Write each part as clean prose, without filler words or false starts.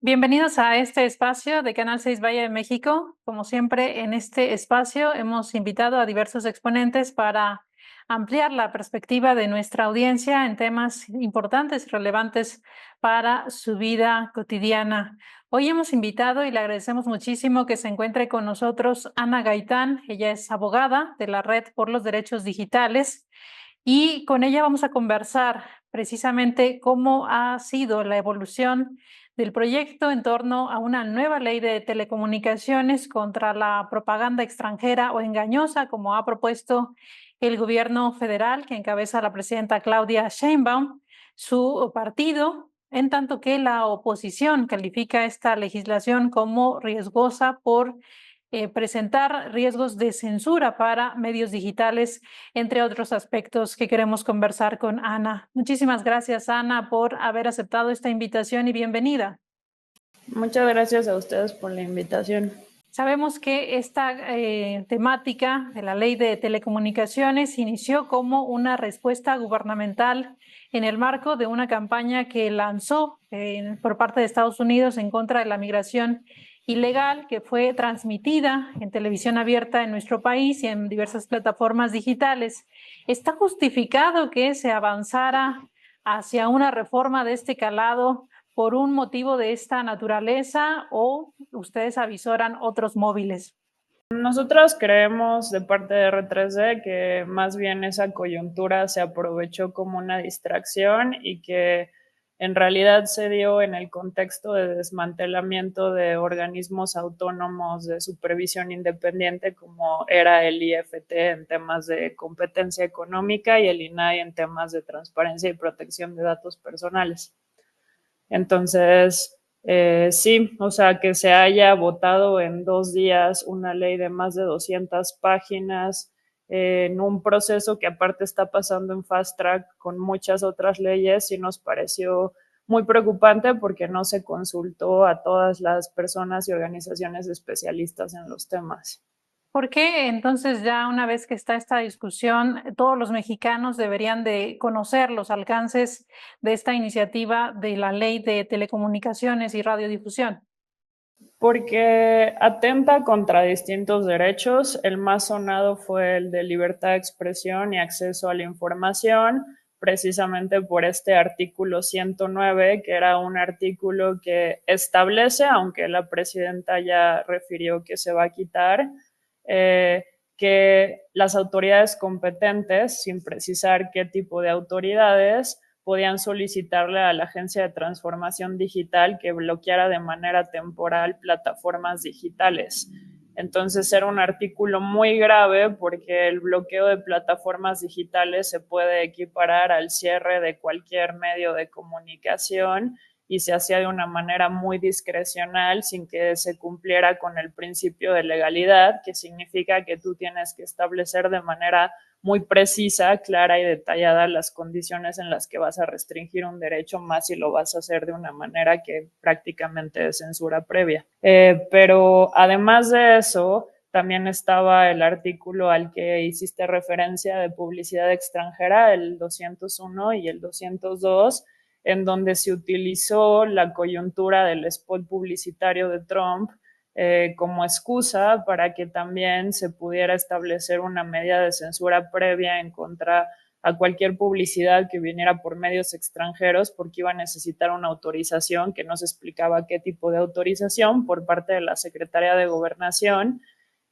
Bienvenidos a este espacio de Canal 6 Valle de México. Como siempre, en este espacio hemos invitado a diversos exponentes para ampliar la perspectiva de nuestra audiencia en temas importantes y relevantes para su vida cotidiana. Hoy hemos invitado y le agradecemos muchísimo que se encuentre con nosotros Ana Gaitán. Ella es abogada de la Red por los Derechos Digitales y con ella vamos a conversar precisamente cómo ha sido la evolución del proyecto en torno a una nueva ley de telecomunicaciones contra la propaganda extranjera o engañosa, como ha propuesto el gobierno federal que encabeza la presidenta Claudia Sheinbaum, su partido, en tanto que la oposición califica esta legislación como riesgosa por presentar riesgos de censura para medios digitales, entre otros aspectos que queremos conversar con Ana. Muchísimas gracias, Ana, por haber aceptado esta invitación y bienvenida. Muchas gracias a ustedes por la invitación. Sabemos que esta temática de la ley de telecomunicaciones inició como una respuesta gubernamental en el marco de una campaña que lanzó por parte de Estados Unidos en contra de la migración ilegal, que fue transmitida en televisión abierta en nuestro país y en diversas plataformas digitales. ¿Está justificado que se avanzara hacia una reforma de este calado por un motivo de esta naturaleza o ustedes avisoran otros móviles? Nosotros creemos de parte de R3D que más bien esa coyuntura se aprovechó como una distracción y que en realidad se dio en el contexto de desmantelamiento de organismos autónomos de supervisión independiente como era el IFT en temas de competencia económica y el INAI en temas de transparencia y protección de datos personales. Entonces, sí, o sea, que se haya votado en 2 días una ley de más de 200 páginas en un proceso que aparte está pasando en fast track con muchas otras leyes, sí nos pareció muy preocupante porque no se consultó a todas las personas y organizaciones especialistas en los temas. ¿Por qué entonces ya una vez que está esta discusión, todos los mexicanos deberían de conocer los alcances de esta iniciativa de la ley de telecomunicaciones y radiodifusión? Porque atenta contra distintos derechos. El más sonado fue el de libertad de expresión y acceso a la información, precisamente por este artículo 109, que era un artículo que establece, aunque la presidenta ya refirió que se va a quitar, que las autoridades competentes, sin precisar qué tipo de autoridades, podían solicitarle a la Agencia de Transformación Digital que bloqueara de manera temporal plataformas digitales. Entonces era un artículo muy grave porque el bloqueo de plataformas digitales se puede equiparar al cierre de cualquier medio de comunicación y se hacía de una manera muy discrecional sin que se cumpliera con el principio de legalidad, que significa que tú tienes que establecer de manera muy precisa, clara y detallada las condiciones en las que vas a restringir un derecho, más si lo vas a hacer de una manera que prácticamente es censura previa. Pero además de eso, también estaba el artículo al que hiciste referencia de publicidad extranjera, el 201 y el 202, en donde se utilizó la coyuntura del spot publicitario de Trump como excusa para que también se pudiera establecer una medida de censura previa en contra a cualquier publicidad que viniera por medios extranjeros, porque iba a necesitar una autorización que no se explicaba qué tipo de autorización por parte de la Secretaría de Gobernación.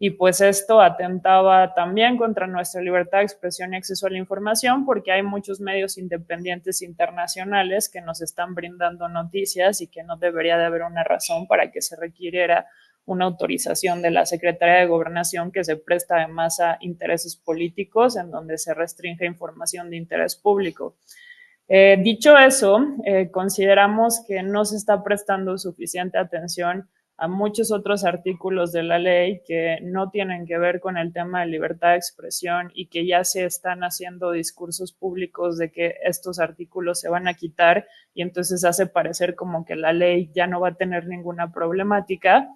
Y pues esto atentaba también contra nuestra libertad de expresión y acceso a la información, porque hay muchos medios independientes internacionales que nos están brindando noticias y que no debería de haber una razón para que se requiriera una autorización de la Secretaría de Gobernación que se presta además a intereses políticos en donde se restringe información de interés público. Dicho eso, consideramos que no se está prestando suficiente atención a muchos otros artículos de la ley que no tienen que ver con el tema de libertad de expresión y que ya se están haciendo discursos públicos de que estos artículos se van a quitar y entonces hace parecer como que la ley ya no va a tener ninguna problemática,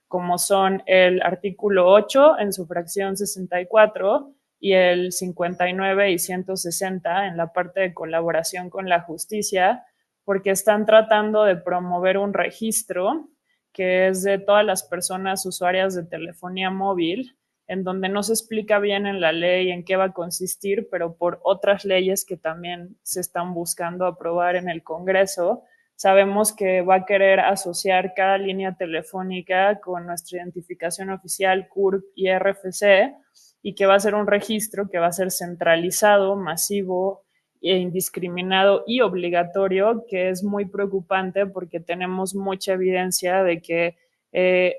como son el artículo 8 en su fracción 64 y el 59 y 160 en la parte de colaboración con la justicia, porque están tratando de promover un registro que es de todas las personas usuarias de telefonía móvil, en donde no se explica bien en la ley en qué va a consistir, pero por otras leyes que también se están buscando aprobar en el Congreso, sabemos que va a querer asociar cada línea telefónica con nuestra identificación oficial CURP y RFC y que va a ser un registro que va a ser centralizado, masivo e indiscriminado y obligatorio, que es muy preocupante porque tenemos mucha evidencia de que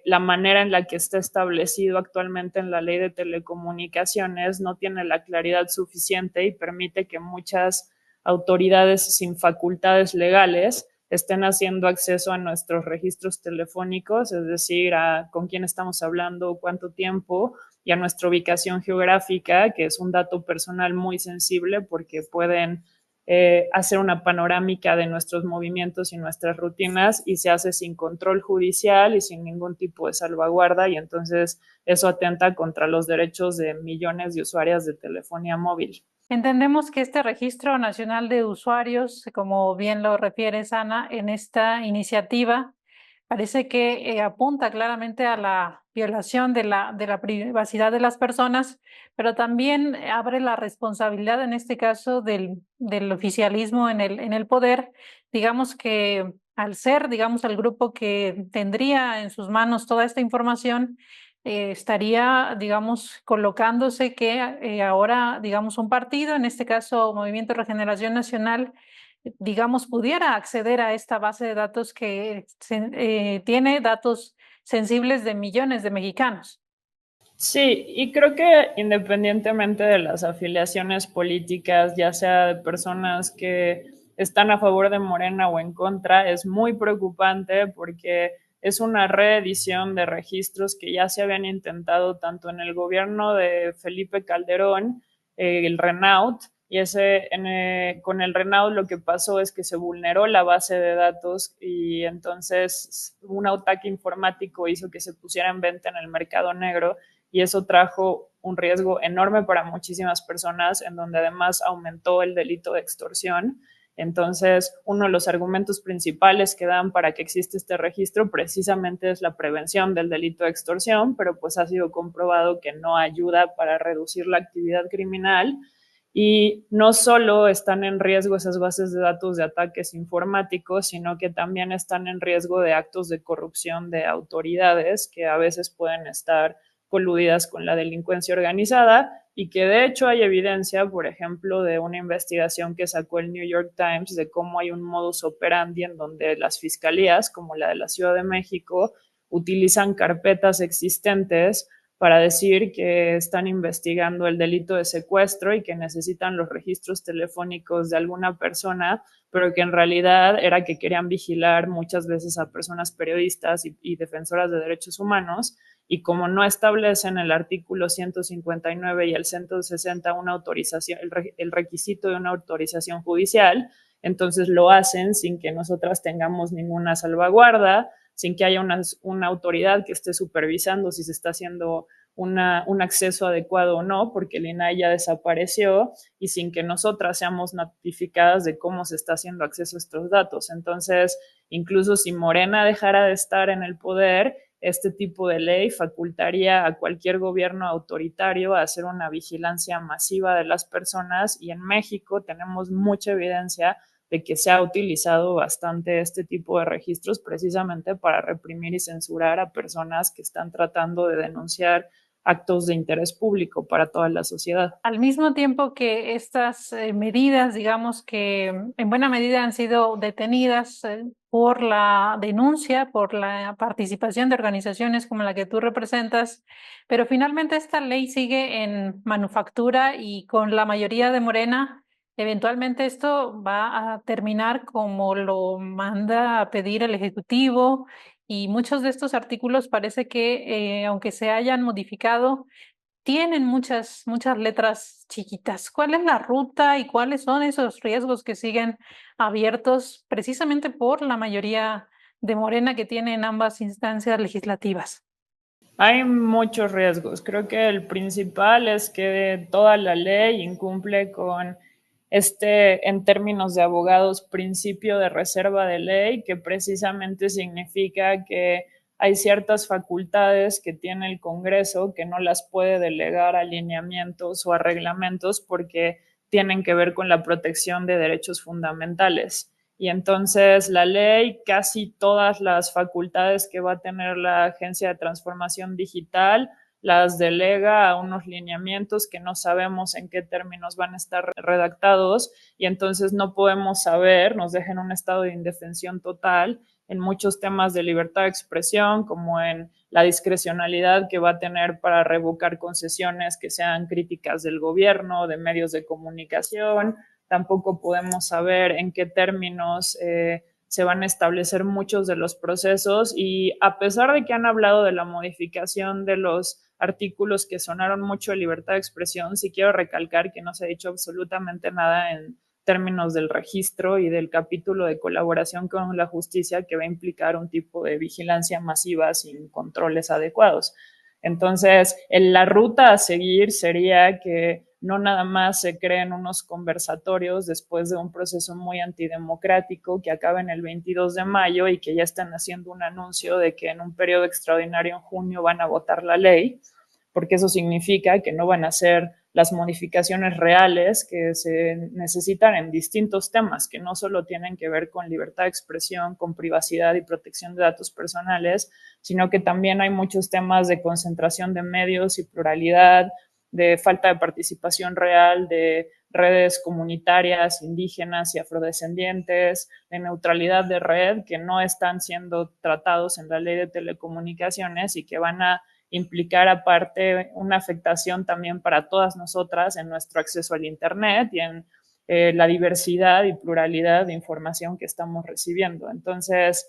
la manera en la que está establecido actualmente en la ley de telecomunicaciones no tiene la claridad suficiente y permite que muchas autoridades sin facultades legales estén haciendo acceso a nuestros registros telefónicos, es decir, a con quién estamos hablando, cuánto tiempo, y a nuestra ubicación geográfica, que es un dato personal muy sensible porque pueden hacer una panorámica de nuestros movimientos y nuestras rutinas y se hace sin control judicial y sin ningún tipo de salvaguarda y entonces eso atenta contra los derechos de millones de usuarias de telefonía móvil. Entendemos que este Registro Nacional de Usuarios, como bien lo refieres, Ana, en esta iniciativa, parece que apunta claramente a la violación de la privacidad de las personas, pero también abre la responsabilidad, en este caso, del oficialismo en el poder. Digamos que al ser, digamos, el grupo que tendría en sus manos toda esta información, estaría, digamos, colocándose que ahora, digamos, un partido, en este caso Movimiento Regeneración Nacional, digamos, pudiera acceder a esta base de datos que tiene datos sensibles de millones de mexicanos. Sí, y creo que independientemente de las afiliaciones políticas, ya sea de personas que están a favor de Morena o en contra, es muy preocupante porque es una reedición de registros que ya se habían intentado tanto en el gobierno de Felipe Calderón, el Renault, y con el Renault lo que pasó es que se vulneró la base de datos y entonces un ataque informático hizo que se pusiera en venta en el mercado negro y eso trajo un riesgo enorme para muchísimas personas, en donde además aumentó el delito de extorsión. Entonces, uno de los argumentos principales que dan para que existe este registro precisamente es la prevención del delito de extorsión, pero pues ha sido comprobado que no ayuda para reducir la actividad criminal. Y no solo están en riesgo esas bases de datos de ataques informáticos, sino que también están en riesgo de actos de corrupción de autoridades que a veces pueden estar coludidas con la delincuencia organizada y que de hecho hay evidencia, por ejemplo, de una investigación que sacó el New York Times de cómo hay un modus operandi en donde las fiscalías, como la de la Ciudad de México, utilizan carpetas existentes para decir que están investigando el delito de secuestro y que necesitan los registros telefónicos de alguna persona, pero que en realidad era que querían vigilar muchas veces a personas periodistas y defensoras de derechos humanos y como no establecen el artículo 159 y el 160 una autorización, el requisito de una autorización judicial, entonces lo hacen sin que nosotras tengamos ninguna salvaguarda, sin que haya una autoridad que esté supervisando si se está haciendo un acceso adecuado o no, porque el INAI ya desapareció y sin que nosotras seamos notificadas de cómo se está haciendo acceso a estos datos. Entonces, incluso si Morena dejara de estar en el poder, este tipo de ley facultaría a cualquier gobierno autoritario a hacer una vigilancia masiva de las personas y en México tenemos mucha evidencia de que se ha utilizado bastante este tipo de registros precisamente para reprimir y censurar a personas que están tratando de denunciar actos de interés público para toda la sociedad. Al mismo tiempo que estas medidas, digamos que en buena medida han sido detenidas por la denuncia, por la participación de organizaciones como la que tú representas, pero finalmente esta ley sigue en manufactura y con la mayoría de Morena, eventualmente esto va a terminar como lo manda a pedir el Ejecutivo y muchos de estos artículos parece que, aunque se hayan modificado, tienen muchas letras chiquitas. ¿Cuál es la ruta y cuáles son esos riesgos que siguen abiertos precisamente por la mayoría de Morena que tiene en ambas instancias legislativas? Hay muchos riesgos. Creo que el principal es que toda la ley incumple con en términos de abogados, principio de reserva de ley, que precisamente significa que hay ciertas facultades que tiene el Congreso que no las puede delegar a lineamientos o a reglamentos porque tienen que ver con la protección de derechos fundamentales. Y entonces la ley, casi todas las facultades que va a tener la Agencia de Transformación Digital, las delega a unos lineamientos que no sabemos en qué términos van a estar redactados y entonces no podemos saber, nos deja en un estado de indefensión total en muchos temas de libertad de expresión, como en la discrecionalidad que va a tener para revocar concesiones que sean críticas del gobierno, de medios de comunicación. Tampoco podemos saber en qué términos se van a establecer muchos de los procesos y a pesar de que han hablado de la modificación de los artículos que sonaron mucho de libertad de expresión, sí quiero recalcar que no se ha dicho absolutamente nada en términos del registro y del capítulo de colaboración con la justicia que va a implicar un tipo de vigilancia masiva sin controles adecuados. Entonces, la ruta a seguir sería que no nada más se creen unos conversatorios después de un proceso muy antidemocrático que acaba en el 22 de mayo y que ya están haciendo un anuncio de que en un periodo extraordinario en junio van a votar la ley, porque eso significa que no van a ser las modificaciones reales que se necesitan en distintos temas, que no solo tienen que ver con libertad de expresión, con privacidad y protección de datos personales, sino que también hay muchos temas de concentración de medios y pluralidad, de falta de participación real, de redes comunitarias, indígenas y afrodescendientes, de neutralidad de red, que no están siendo tratados en la ley de telecomunicaciones y que van a implicar aparte una afectación también para todas nosotras en nuestro acceso al Internet y en la diversidad y pluralidad de información que estamos recibiendo. Entonces,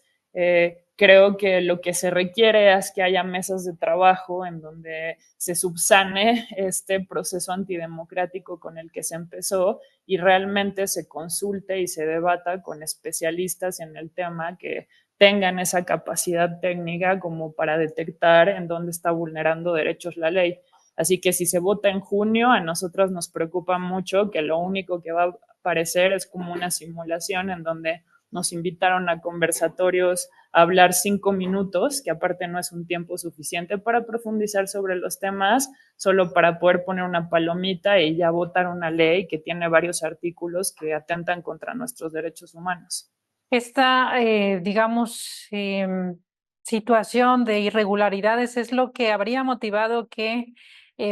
creo que lo que se requiere es que haya mesas de trabajo en donde se subsane este proceso antidemocrático con el que se empezó y realmente se consulte y se debata con especialistas en el tema que tengan esa capacidad técnica como para detectar en dónde está vulnerando derechos la ley. Así que si se vota en junio, a nosotros nos preocupa mucho que lo único que va a aparecer es como una simulación en donde nos invitaron a conversatorios a hablar 5 minutos, que aparte no es un tiempo suficiente para profundizar sobre los temas, solo para poder poner una palomita y ya votar una ley que tiene varios artículos que atentan contra nuestros derechos humanos. Esta, digamos, situación de irregularidades es lo que habría motivado que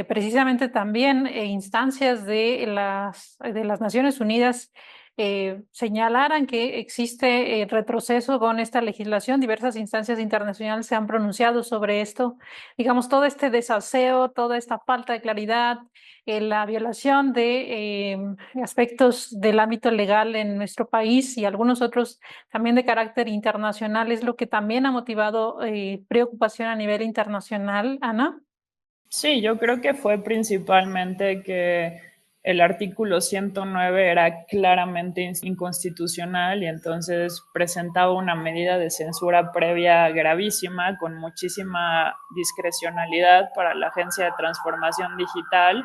precisamente también instancias de las Naciones Unidas señalaran que existe retroceso con esta legislación. Diversas instancias internacionales se han pronunciado sobre esto. Digamos, todo este desaseo, toda esta falta de claridad, la violación de aspectos del ámbito legal en nuestro país y algunos otros también de carácter internacional, es lo que también ha motivado preocupación a nivel internacional, Ana. Sí, yo creo que fue principalmente que el artículo 109 era claramente inconstitucional y entonces presentaba una medida de censura previa gravísima con muchísima discrecionalidad para la Agencia de Transformación Digital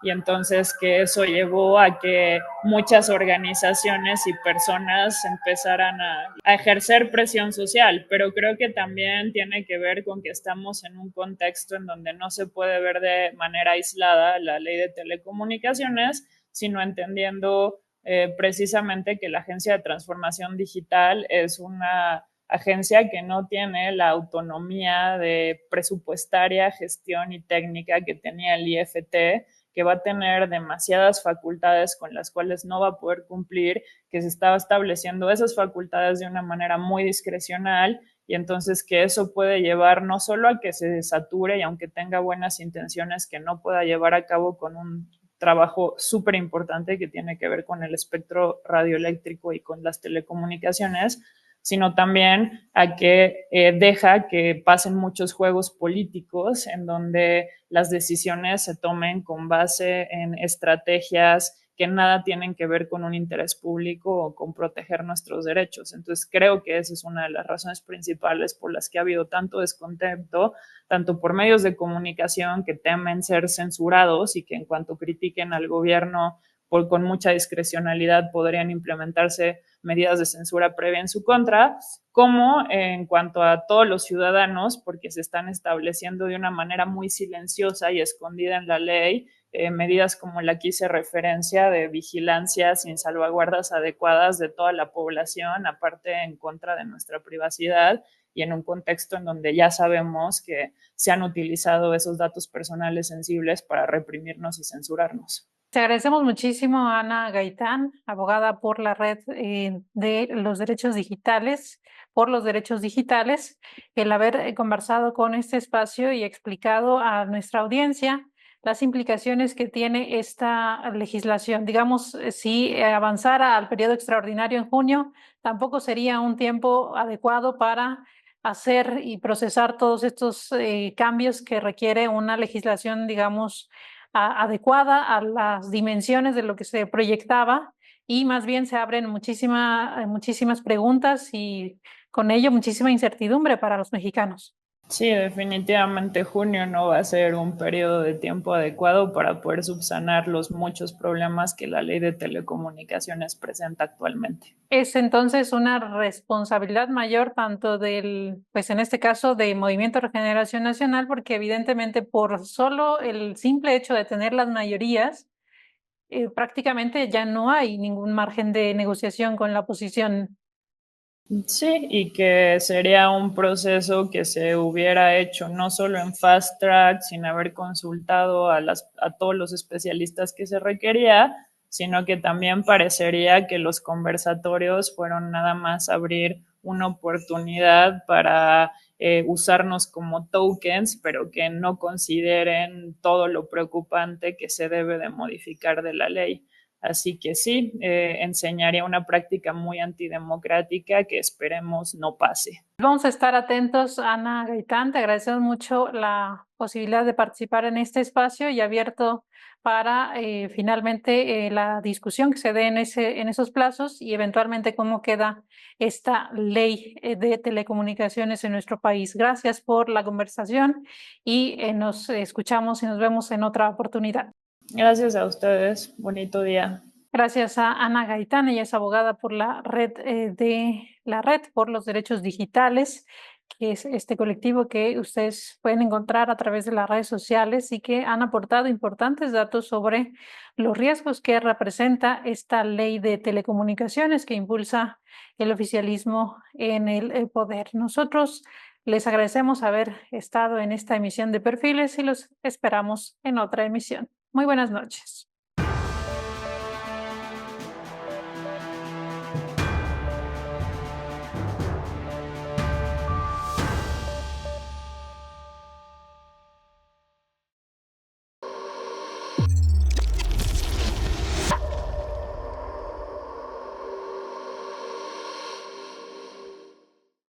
y entonces que eso llevó a que muchas organizaciones y personas empezaran a ejercer presión social, pero creo que también tiene que ver con que estamos en un contexto en donde no se puede ver de manera aislada la ley de telecomunicaciones, sino entendiendo precisamente que la Agencia de Transformación Digital es una agencia que no tiene la autonomía de presupuestaria, gestión y técnica que tenía el IFT, que va a tener demasiadas facultades con las cuales no va a poder cumplir, que se estaba estableciendo esas facultades de una manera muy discrecional y entonces que eso puede llevar no solo a que se sature y aunque tenga buenas intenciones, que no pueda llevar a cabo con un trabajo súper importante que tiene que ver con el espectro radioeléctrico y con las telecomunicaciones, sino también a que deja que pasen muchos juegos políticos en donde las decisiones se tomen con base en estrategias que nada tienen que ver con un interés público o con proteger nuestros derechos. Entonces creo que esa es una de las razones principales por las que ha habido tanto descontento, tanto por medios de comunicación que temen ser censurados y que en cuanto critiquen al gobierno con mucha discrecionalidad podrían implementarse medidas de censura previa en su contra, como en cuanto a todos los ciudadanos, porque se están estableciendo de una manera muy silenciosa y escondida en la ley medidas como la que hice referencia de vigilancia sin salvaguardas adecuadas de toda la población, aparte en contra de nuestra privacidad y en un contexto en donde ya sabemos que se han utilizado esos datos personales sensibles para reprimirnos y censurarnos. Te agradecemos muchísimo, Ana Gaitán, abogada por la red de los derechos digitales, por los derechos digitales, el haber conversado con este espacio y explicado a nuestra audiencia las implicaciones que tiene esta legislación. Digamos, si avanzara al periodo extraordinario en junio, tampoco sería un tiempo adecuado para hacer y procesar todos estos cambios que requiere una legislación, digamos, adecuada a las dimensiones de lo que se proyectaba y más bien se abren muchísimas preguntas y con ello muchísima incertidumbre para los mexicanos. Sí, definitivamente junio no va a ser un periodo de tiempo adecuado para poder subsanar los muchos problemas que la ley de telecomunicaciones presenta actualmente. Es entonces una responsabilidad mayor tanto pues en este caso, de Movimiento Regeneración Nacional, porque evidentemente por solo el simple hecho de tener las mayorías, prácticamente ya no hay ningún margen de negociación con la oposición. Sí, y que sería un proceso que se hubiera hecho no solo en fast track, sin haber consultado a todos los especialistas que se requería, sino que también parecería que los conversatorios fueron nada más abrir una oportunidad para usarnos como tokens, pero que no consideren todo lo preocupante que se debe de modificar de la ley. Así que sí, enseñaría una práctica muy antidemocrática que esperemos no pase. Vamos a estar atentos, Ana Gaitán. Te agradecemos mucho la posibilidad de participar en este espacio y abierto para finalmente la discusión que se dé en esos plazos y eventualmente cómo queda esta ley de telecomunicaciones en nuestro país. Gracias por la conversación y nos escuchamos y nos vemos en otra oportunidad. Gracias a ustedes. Bonito día. Gracias a Ana Gaitán, ella es abogada por la red de la Red por los Derechos Digitales, que es este colectivo que ustedes pueden encontrar a través de las redes sociales y que han aportado importantes datos sobre los riesgos que representa esta ley de telecomunicaciones que impulsa el oficialismo en el poder. Nosotros les agradecemos haber estado en esta emisión de Perfiles y los esperamos en otra emisión. Muy buenas noches.